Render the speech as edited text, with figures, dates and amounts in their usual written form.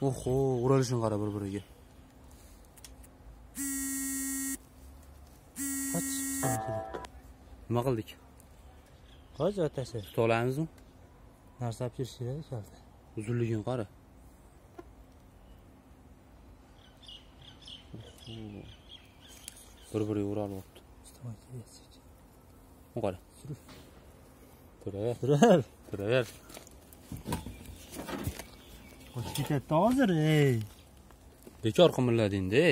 Oho, uralishini qara bir-biriga. Qoch. Nima qildik? Qoch otasi. Tuta olamizmi? Narsa olib kelish kerak kalta. Uzunligini qara. Bir-biriga uralyapti. Istamay kelyapti. Qara. Turaver. Turaver. Qoch ketadi hozir, ey. Bekor qimillading-da.